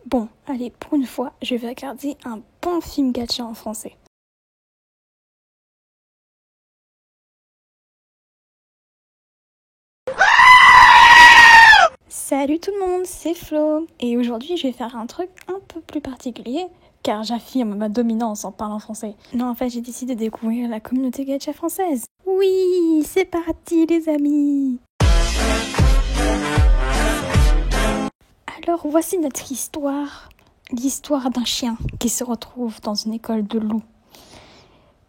Bon, allez, pour une fois, je vais regarder un bon film gacha en français. Salut tout le monde, c'est Flo. Et aujourd'hui, je vais faire un truc un peu plus particulier, car j'affirme ma dominance en parlant français. Non, en fait, j'ai décidé de découvrir la communauté gacha française. Oui, c'est parti les amis. Alors, voici notre histoire. L'histoire d'un chien qui se retrouve dans une école de loups.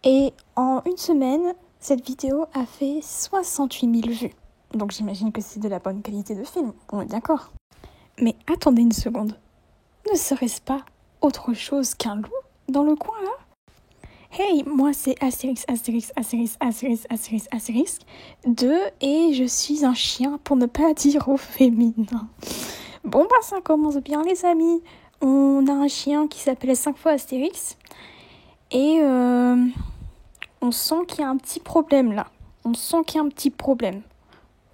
Et en une semaine, cette vidéo a fait 68 000 vues. Donc j'imagine que c'est de la bonne qualité de film, on est d'accord. Mais attendez une seconde. Ne serait-ce pas autre chose qu'un loup dans le coin là ? Hey, moi c'est Astérix 2 et je suis un chien pour ne pas dire au féminin. Bon bah ça commence bien les amis. On a un chien qui s'appelle 5 fois Astérix et on sent qu'il y a un petit problème là.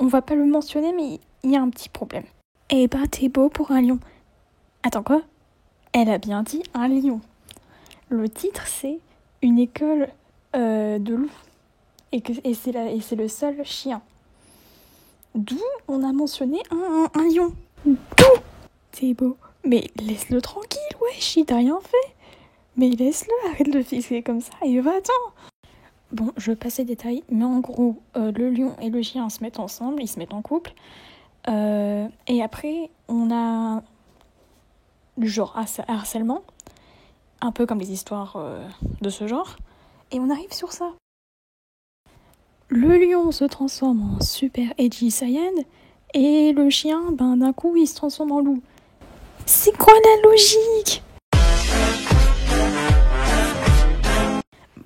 On va pas le mentionner, mais il y a un petit problème. Eh ben, t'es beau pour un lion. Attends, quoi ? Elle a bien dit un lion. Le titre, c'est une école de loups. Et c'est le seul chien. D'où on a mentionné un lion. D'où ? T'es beau. Mais laisse-le tranquille, wesh, il t'a rien fait. Mais laisse-le, arrête de le fixer comme ça et va-t'en. Bon, je passe les détails, mais en gros, le lion et le chien se mettent ensemble, ils se mettent en couple. Et après, on a du genre harcèlement, un peu comme les histoires de ce genre. Et on arrive sur ça. Le lion se transforme en super edgy Saiyan, et le chien, d'un coup, il se transforme en loup. C'est quoi la logique ?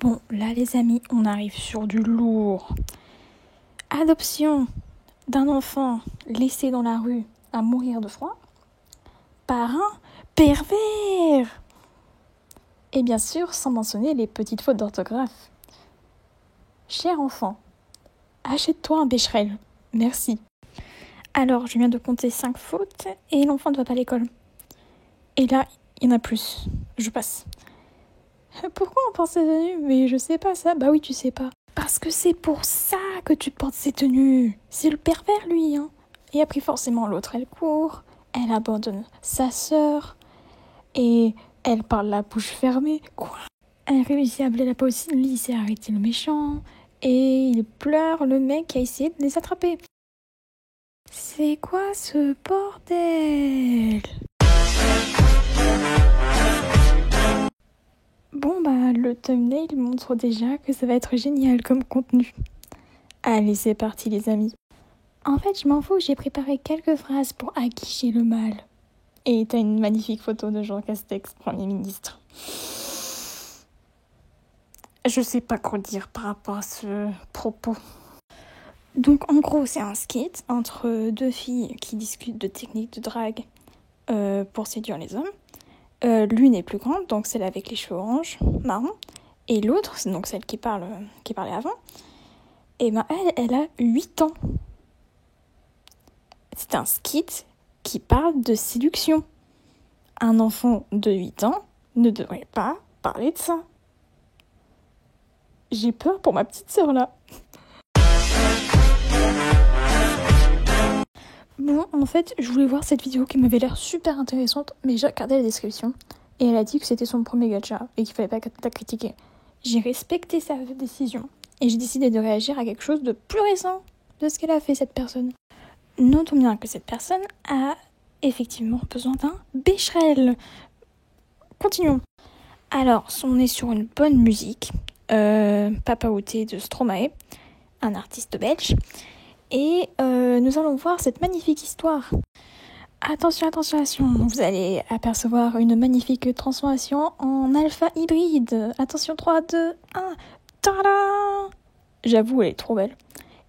Bon, là les amis, on arrive sur du lourd. Adoption d'un enfant laissé dans la rue à mourir de froid par un pervers. Et bien sûr, sans mentionner les petites fautes d'orthographe. Cher enfant, achète-toi un Becherel. Merci. Alors, je viens de compter 5 fautes et l'enfant ne va pas à l'école. Et là, il y en a plus. Je passe. Pourquoi on porte ces tenues ? Mais je sais pas ça. Bah oui, tu sais pas. Parce que c'est pour ça que tu portes ces tenues. C'est le pervers, lui, hein. Et après, forcément, l'autre, elle court. Elle abandonne sa sœur. Et elle parle la bouche fermée. Quoi ? Elle réussit à appeler la police et à arrêter le méchant. Et il pleure le mec qui a essayé de les attraper. C'est quoi ce bordel ? Bon bah le thumbnail montre déjà que ça va être génial comme contenu. Allez c'est parti les amis. En fait je m'en fous, j'ai préparé quelques phrases pour aguicher le mal. Et t'as une magnifique photo de Jean Castex, Premier ministre. Je sais pas quoi dire par rapport à ce propos. Donc en gros c'est un skit entre deux filles qui discutent de techniques de drague pour séduire les hommes. L'une est plus grande, donc celle avec les cheveux orange, marron. Et l'autre, donc celle qui parlait avant, et ben elle a 8 ans. C'est un skit qui parle de séduction. Un enfant de 8 ans ne devrait pas parler de ça. J'ai peur pour ma petite sœur là. Bon, en fait, je voulais voir cette vidéo qui m'avait l'air super intéressante, mais j'ai regardé la description et elle a dit que c'était son premier gacha et qu'il fallait pas la critiquer. J'ai respecté sa décision et j'ai décidé de réagir à quelque chose de plus récent de ce qu'elle a fait cette personne. Notons bien que cette personne a effectivement besoin d'un Becherel. Continuons. Alors, on est sur une bonne musique, Papa Outé de Stromae, un artiste belge. Et nous allons voir cette magnifique histoire. Attention, vous allez apercevoir une magnifique transformation en alpha hybride. Attention, 3, 2, 1, tada ! J'avoue, elle est trop belle.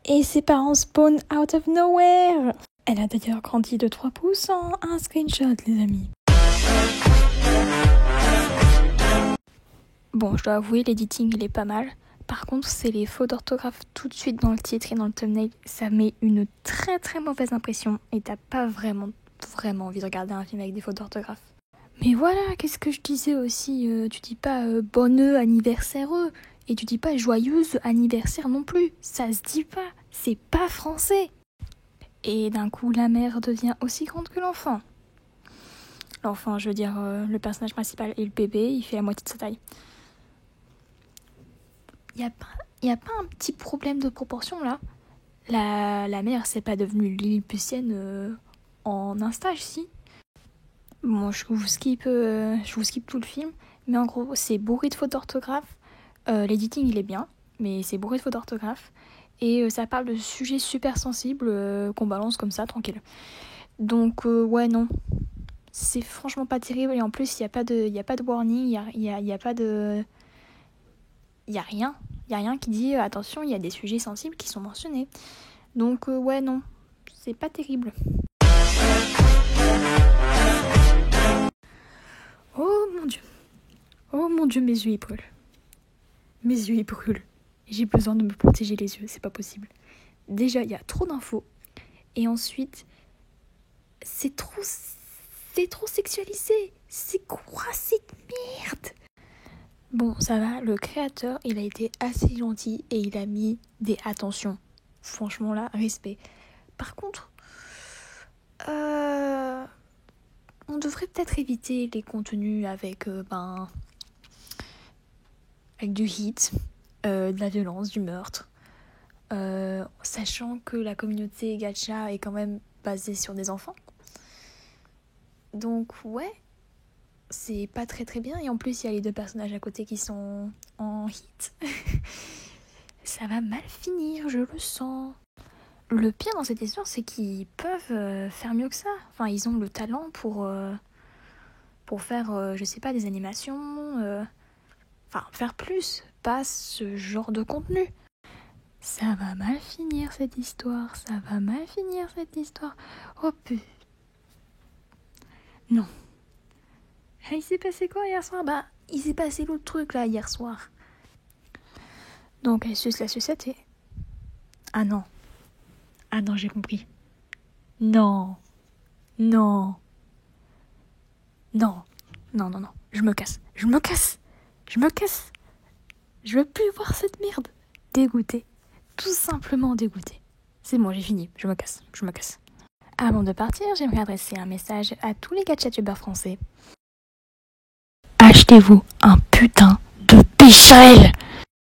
Et ses parents spawn out of nowhere. Elle a d'ailleurs grandi de 3 pouces en un screenshot, les amis. Bon, je dois avouer, l'editing, il est pas mal. Par contre, c'est les fautes d'orthographe tout de suite dans le titre et dans le thumbnail. Ça met une très très mauvaise impression et t'as pas vraiment envie de regarder un film avec des fautes d'orthographe. Mais voilà, qu'est-ce que je disais aussi, tu dis pas bonne anniversaire et tu dis pas joyeuse anniversaire non plus, ça se dit pas, c'est pas français. Et d'un coup la mère devient aussi grande que l'enfant. L'enfant, je veux dire le personnage principal et le bébé, il fait la moitié de sa taille. Y a pas un petit problème de proportion là? La mère, c'est pas devenue lilliputienne en un stage, si? Bon, je vous skip tout le film, mais en gros, c'est bourré de fautes d'orthographe. L'editing, il est bien, mais c'est bourré de fautes d'orthographe. Et ça parle de sujets super sensibles qu'on balance comme ça, tranquille. Donc, ouais, non. C'est franchement pas terrible. Et en plus, il n'y a pas de warning, il y a pas de... Il y a rien. Il y a rien qui dit, attention, il y a des sujets sensibles qui sont mentionnés. Donc, ouais, non. C'est pas terrible. Oh mon dieu, mes yeux ils brûlent. Mes yeux ils brûlent. J'ai besoin de me protéger les yeux, c'est pas possible. Déjà, il y a trop d'infos. Et ensuite, c'est trop sexualisé. C'est quoi cette merde? Bon, ça va, le créateur, il a été assez gentil et il a mis des attentions. Franchement là, respect. Par contre, on devrait peut-être éviter les contenus avec du hit, de la violence, du meurtre, sachant que la communauté gacha est quand même basée sur des enfants. Donc ouais, c'est pas très très bien. Et en plus, il y a les deux personnages à côté qui sont en hit. Ça va mal finir, je le sens. Le pire dans cette histoire, c'est qu'ils peuvent faire mieux que ça. Enfin, ils ont le talent pour faire, je sais pas, des animations. Enfin, faire plus, pas ce genre de contenu. Ça va mal finir cette histoire, Oh putain. Non. Il s'est passé quoi hier soir? Bah, il s'est passé l'autre truc là hier soir. Donc elle suce la sucette et... Ah non, j'ai compris. Non. Je me casse. Je veux plus voir cette merde. Dégoûté. Tout simplement dégoûté. C'est bon, j'ai fini. Je me casse. Avant de partir, j'aimerais adresser un message à tous les gachatoubers français. Achetez-vous un putain de Péchel.